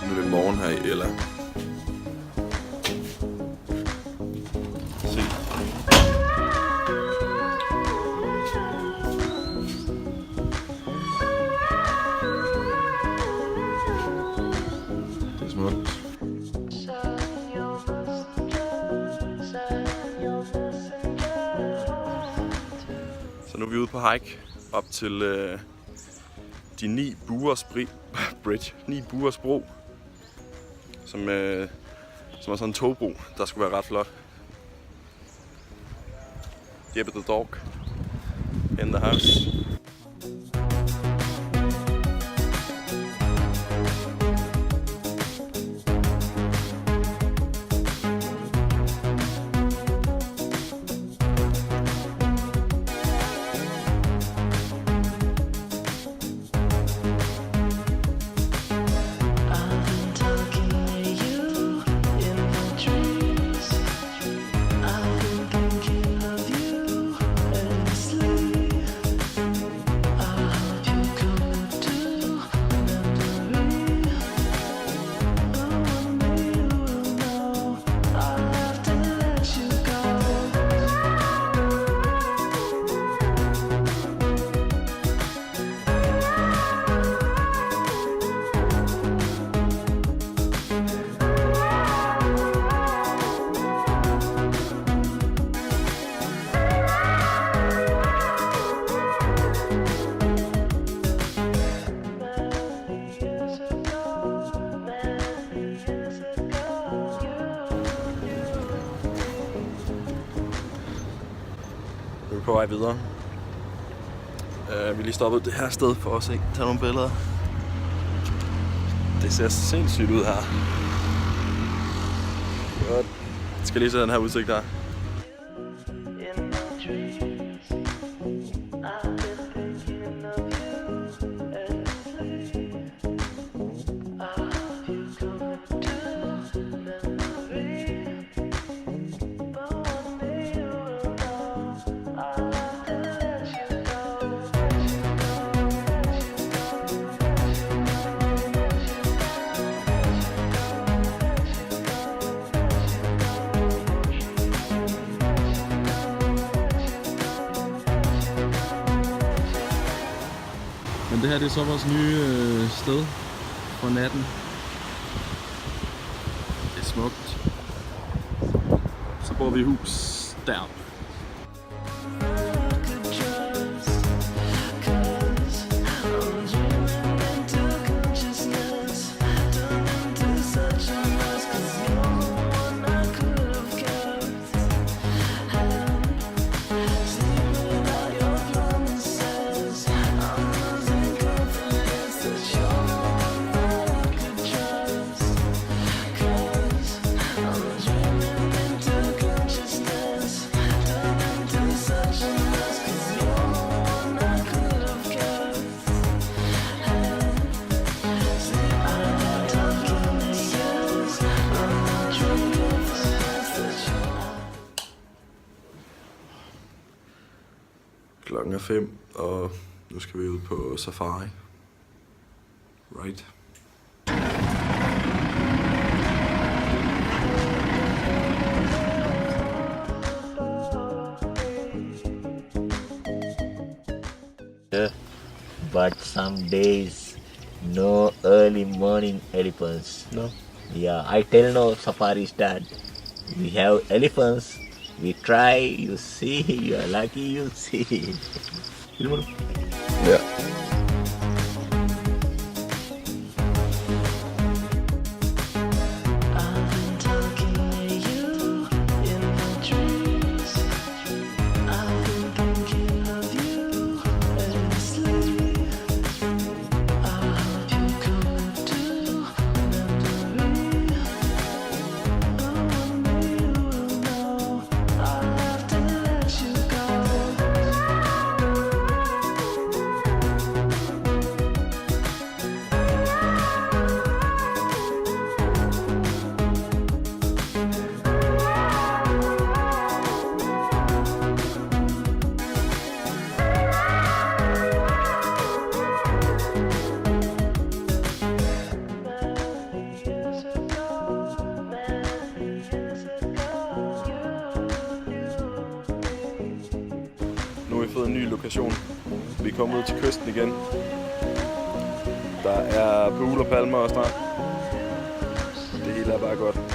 Nu er det morgen her i Ella. Se. Det er smukt. Så nu er vi ude på hike op til de 9 buers bridge, 9 buers bro, som er sådan en togbro, der skulle være ret flot. Jeppe the dog in the house. Nu er vi på vej videre. Vi er lige stoppet det her sted for at tage nogle billeder. Det ser sindssygt ud her. Godt. Jeg skal lige se den her udsigt der. Men det her det er så vores nye sted for natten. Det er smukt. Så bor vi i hus der. Klokken er 5, og nu skal vi ud på safari. Right. But some days, no early morning elephants. No. Yeah, I tell no safari start. We have elephants. We try, you see, you are lucky, you see. Ja. en ny lokation. Vi er kommet ud til kysten igen. Der er pool og palmer og strand. Det hele er bare godt.